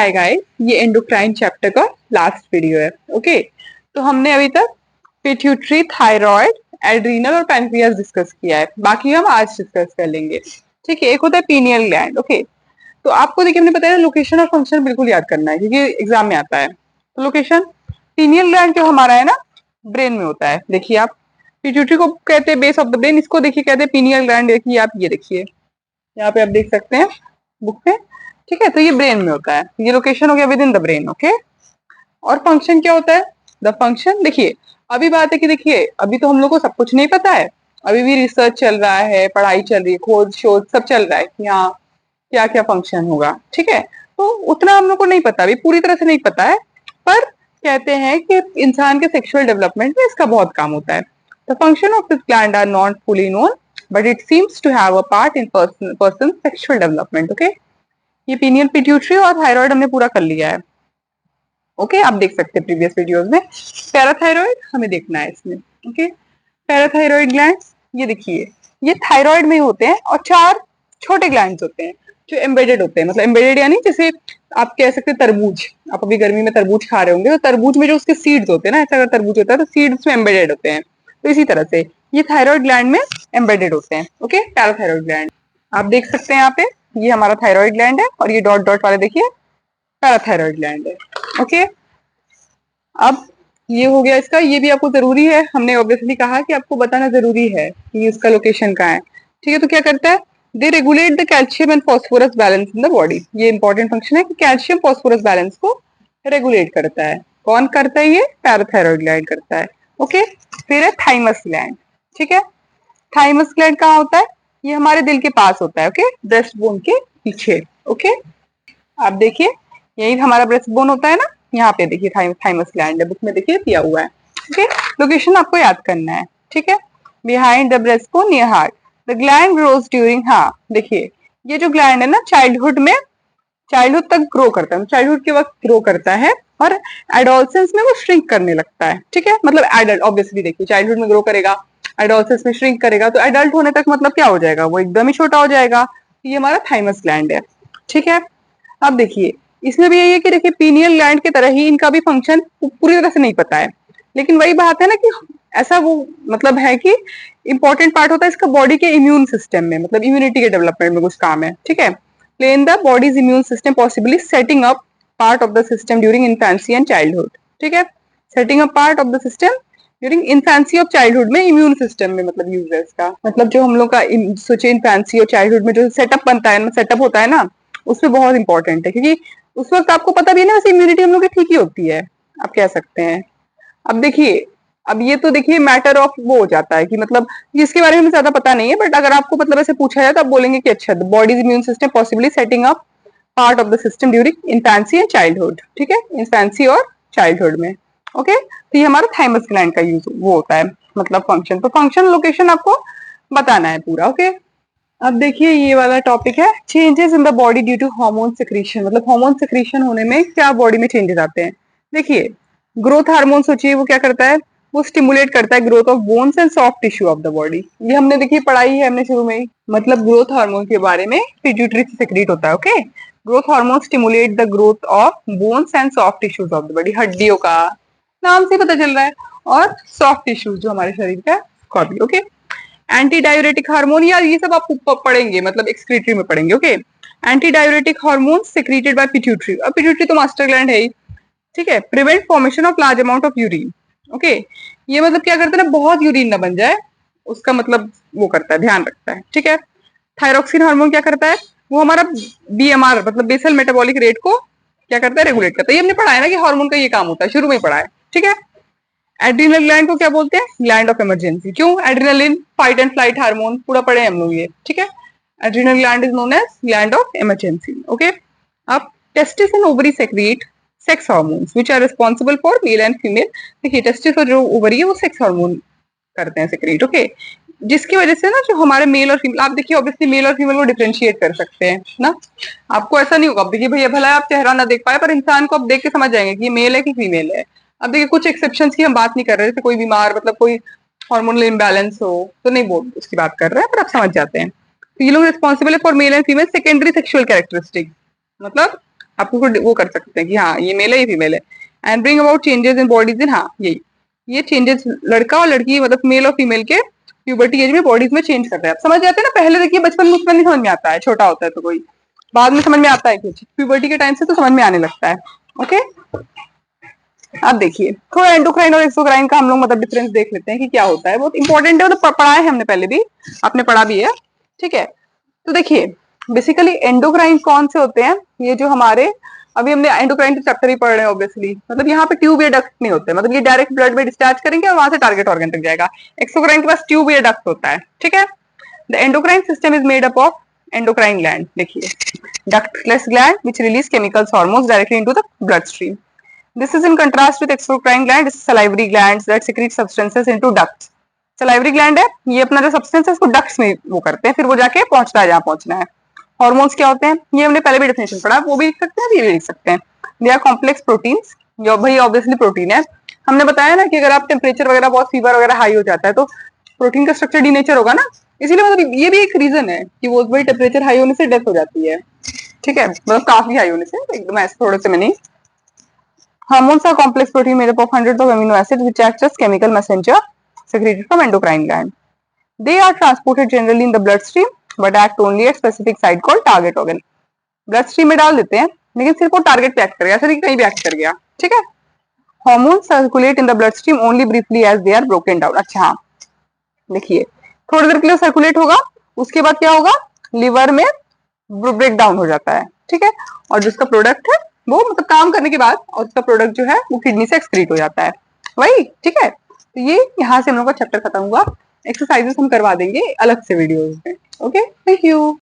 Hi guys, ये endocrine chapter का last video है। ओके, तो हमने अभी तक पिट्यूटरी, थायराइड, एड्रीनल और पैनक्रियास डिस्कस किया है। बाकी हम आज डिस्कस कर लेंगे। ठीक है, एक होता है पीनियल ग्लैंड। ओके, तो आपको देखिए हमने बताया लोकेशन और फंक्शन बिल्कुल याद करना है क्योंकि एग्जाम में आता है। तो लोकेशन, पीनियल ग्लैंड जो हमारा है ना, ब्रेन में होता है। देखिए आप, पिट्यूटरी को कहते हैं बेस ऑफ द ब्रेन, इसको देखिए कहते हैं पीनियल ग्लैंड। देखिए आप, ये देखिए यहाँ पे आप देख सकते हैं बुक पे। ठीक है, तो ये ब्रेन में होता है। ये लोकेशन हो गया with in the brain. Okay, और फंक्शन क्या होता है? द फंक्शन, देखिए अभी बात है कि देखिए अभी तो हम लोग को सब कुछ नहीं पता है। अभी भी रिसर्च चल रहा है, पढ़ाई चल रही है, खोज शोध सब चल रहा है कि हाँ क्या क्या फंक्शन होगा। ठीक है, तो उतना हम लोग को नहीं पता, अभी पूरी तरह से नहीं पता है। पर कहते हैं कि इंसान के सेक्सुअल डेवलपमेंट में इसका बहुत काम होता है। The function of this gland are not fully known, but it seems to have a part in person sexual development. Okay, ये पीनियल, पिट्यूटरी और थायराइड हमने पूरा कर लिया है। ओके, आप देख सकते हैं प्रीवियस वीडियोस में। पैराथायराइड हमें देखना है इसमें। ओके, पैराथायराइड ग्लैंड्स, ये देखिए ये थायराइड में होते हैं और 4 छोटे ग्लैंड्स होते हैं जो एम्बेडेड होते हैं। मतलब एम्बेडेड यानी जैसे आप कह सकते हैं तरबूज, आप अभी गर्मी में तरबूज खा रहे होंगे तो तरबूज में जो उसके सीड्स होते हैं ना, ऐसा अगर तरबूज होता है तो सीड्स में एम्बेडेड होते हैं। तो इसी तरह से ये थायराइड ग्लैंड में एम्बेडेड होते हैं। ओके, पैराथायराइड ग्लैंड आप देख सकते हैं यहाँ पे, ये हमारा थायराइड ग्लैंड है और ये डॉट डॉट वाले देखिए पैराथायराइड ग्लैंड है। ओके, अब ये हो गया इसका, ये भी आपको जरूरी है, हमने ऑब्वियसली कहा कि आपको बताना जरूरी है कि इसका लोकेशन कहाँ है। ठीक है, तो क्या करता है? They regulate the calcium and phosphorus balance in the body. ये इंपॉर्टेंट फंक्शन है कि कैल्शियम फॉस्फोरस बैलेंस को रेगुलेट करता है। कौन करता है? ये पैराथायराइड ग्लैंड करता है। ओके, फिर है थाइमस ग्लैंड। ठीक है, थाइमस ग्लैंड कहाँ होता है? ये हमारे दिल के पास होता है। ओके, ब्रेस्ट बोन के पीछे। ओके, आप देखिए यही हमारा ब्रेस्ट बोन होता है ना, यहाँ पे देखिए थाइमस ग्लैंड है, बुक में देखिए दिया हुआ है। ओके, लोकेशन आपको याद करना है। ठीक है, behind the breast bone near heart the gland grows during, हाँ देखिए ये जो ग्लैंड है ना चाइल्डहुड में, चाइल्डहुड तक ग्रो करता है, चाइल्डहुड के वक्त ग्रो करता है और एडोलसेंस में वो श्रिंक करने लगता है। ठीक है, मतलब एडल्ट, ऑब्वियसली देखिए चाइल्डहुड में ग्रो करेगा, एडोलसेंस में श्रिंक करेगा, तो एडल्ट होने तक मतलब क्या हो जाएगा? वो एकदम ही छोटा हो जाएगा। ये हमारा थाइमस ग्लैंड है। ठीक है, अब देखिए इसमें भी यही है कि देखिए पीनियल ग्लैंड की तरह ही इनका भी फंक्शन पूरी तरह से नहीं पता है, लेकिन वही बात है ना कि ऐसा वो मतलब है कि इंपॉर्टेंट पार्ट होता है इसका बॉडी के इम्यून सिस्टम में, मतलब इम्यूनिटी के डेवलपमेंट में कुछ काम है। ठीक है, play in the body's immune system, possibly setting up part of the system during infancy and childhood. ठीक है, setting up part of the system during infancy और childhood में immune system में मतलब यूज है इसका। मतलब जो हम लोग का सोचे इन्फेंसी और चाइल्डहुड में जो सेटअप बनता है, सेटअप होता है ना, उसमें बहुत इंपॉर्टेंट है क्योंकि उस वक्त आपको पता भी है ना, वैसे इम्यूनिटी हम लोग की ठीक ही होती है, आप कह सकते हैं। अब देखिए, अब ये तो देखिए मैटर ऑफ वो हो जाता है कि मतलब इसके बारे में हमें ज्यादा पता नहीं है, बट अगर आपको मतलब ऐसे पूछा जाए तो आप बोलेंगे कि अच्छा, the bodies immune system possibly setting up part of the system during infancy and childhood. ठीक है, इन्फेंसी और चाइल्डहुड में। ओके, तो ये हमारा थाइमस ग्लैंड का यूज वो होता है, मतलब फंक्शन। तो फंक्शन लोकेशन आपको बताना है पूरा। ओके, अब देखिए ये वाला टॉपिक है changes in the body due to hormone secretion. मतलब हार्मोन सिक्रीशन होने में क्या बॉडी में चेंजेस आते हैं? देखिए ग्रोथ हार्मोन सोचिए वो क्या करता है? वो स्टिमुलेट करता है growth of bones and soft tissue of the body. ये हमने देखिए पढ़ाई है हमने शुरू में ही, मतलब ग्रोथ हार्मोन के बारे में पिट्यूटरी से सेक्रेट होता है। Okay, growth hormone stimulate the growth of bones and soft tissues of the body, हड्डियों का नाम से पता चल रहा है, और सॉफ्ट टिश्यूज जो हमारे शरीर का उसका भी। ओके, एंटी डायूरेटिक हार्मोन, या ये सब आप पढ़ेंगे मतलब एक्सक्रीटरी में पढ़ेंगे। Okay, anti diuretic hormone secreted by pituitary, और पिट्यूटरी तो मास्टर ग्लैंड है ही। ठीक है, prevent formation of large amount of urine. Okay, ये मतलब क्या करता है ना, बहुत यूरिन ना बन जाए उसका मतलब वो करता है, ध्यान रखता है। ठीक है, थायरोक्सिन हार्मोन क्या करता है? वो हमारा बीएमआर मतलब बेसल मेटाबॉलिक रेट को क्या करता है? रेगुलेट करता है। ये हमने पढ़ा है ना कि हार्मोन का ये काम होता है, शुरू में पढ़ा है। ठीक है, एड्रिनल ग्लैंड को क्या बोलते हैं? Gland of emergency. क्यों? Adrenaline, fight and flight hormone पूरा पढ़े हम लोग ये। ठीक है, adrenal gland is known as gland of emergency. Okay, अब testis and ovary secrete sex hormones which are responsible for male and female. देखिए टेस्टिस और जो ओवरी है वो सेक्स हार्मोन करते हैं सेक्रेट। ओके, जिसकी वजह से ना जो हमारे मेल और फीमेल, आप देखिए ऑब्वियसली मेल और फीमेल को डिफरेंशिएट कर सकते हैं ना, आपको ऐसा नहीं होगा। अब देखिए भैया भला आप चेहरा ना देख पाए पर इंसान को आप देख के समझ जाएंगे कि ये मेल है कि फीमेल है। अब देखिए कुछ एक्सेप्शंस की हम बात नहीं कर रहे, जैसे कोई बीमार मतलब कोई हार्मोनल इम्बैलेंस हो तो नहीं बोल उसकी बात कर रहे हैं, पर आप समझ जाते हैं। तो ये लोग रिस्पॉन्सिबल है for male and female secondary sexual characteristic, मतलब आप उसको वो कर सकते हैं कि हाँ ये मेल है ये फीमेल है। And bring about changes in bodies in, हाँ यही ये चेंजेस लड़का और लड़की मतलब मेल और फीमेल के प्यूबर्टी एज में बॉडीज में चेंज कर रहे हैं। आप समझ जाते हैं ना, पहले देखिए बचपन में उसमें नहीं समझ में आता है, छोटा होता है तो कोई, बाद में समझ में आता है कुछ, प्यूबर्टी के टाइम से तो समझ में आने लगता है। ओके, अब देखिए थोड़ा एंडोक्राइन और एक्सोक्राइन का हम लोग मतलब डिफरेंस देख लेते हैं कि क्या होता है, बहुत इंपॉर्टेंट है, मतलब पढ़ा है हमने पहले भी, आपने पढ़ा भी है, ठीक है। तो देखिए बेसिकली एंडोक्राइन कौन से होते हैं, ये जो हमारे अभी हमने एंडोक्राइन के चैप्टर ही पढ़ रहे हैं ऑब्वियसली, मतलब यहाँ पे ट्यूब या डक्ट नहीं होते, मतलब ये डायरेक्ट ब्लड में डिस्चार्ज करेंगे और वहां से टारगेट ऑर्गन तक जाएगा। एक्सोक्राइन के पास ट्यूब या डक्ट होता है, ठीक है। The endocrine system is made up of endocrine gland, देखिए ductless gland which release chemicals hormones directly into the bloodstream. This is in contrast with exocrine gland, is salivary glands that secrete substances into ducts. salivary gland है, ये अपना जो substance है उसको ducts में वो करते हैं, फिर वो जाके पहुंचता है जहां पहुंचना है। हॉर्मोन्स क्या होते हैं, ये हमने पहले भी डेफिनेशन पढ़ा, वो भी लिख सकते हैं, ये भी लिख सकते हैं। दे आर कॉम्प्लेक्स प्रोटीन्स, जो भाई ऑब्वियसली प्रोटीन है। हमने बताया ना कि अगर आप टेम्परेचर वगैरह बहुत फीवर वगैरह हाई हो जाता है तो प्रोटीन का स्ट्रक्चर डी नेचर होगा ना, इसीलिए मतलब ये भी एक रीजन है कि वो भाई टेम्परेचर हाई होने से डेथ हो जाती है, ठीक है, मतलब काफी हाई होने से, एकदम ऐसे थोड़े से में नहीं। Hormones are complex protein made up of hundreds of amino acids which act as chemical messenger secreted from endocrine gland. They are transported generally in the bloodstream but act only at specific site called target organ. Bloodstream में डाल देते हैं लेकिन सिर्फ वो target पे act करेगा, ऐसा नहीं कहीं भी एक्ट कर गया, ठीक है। Hormones circulate in the bloodstream only briefly as they are broken down. अच्छा हाँ, देखिए थोड़ी देर के लिए सर्कुलेट होगा, उसके बाद क्या होगा, लिवर में ब्रेक डाउन हो जाता है, ठीक है, और जिसका प्रोडक्ट है वो मतलब काम करने के बाद और उसका प्रोडक्ट जो है वो किडनी से एक्सक्रीट हो जाता है, वही, ठीक है। तो ये यहाँ से हम लोग का चैप्टर खत्म हुआ, एक्सरसाइजेस हम करवा देंगे अलग से वीडियोस में। Okay, thank you.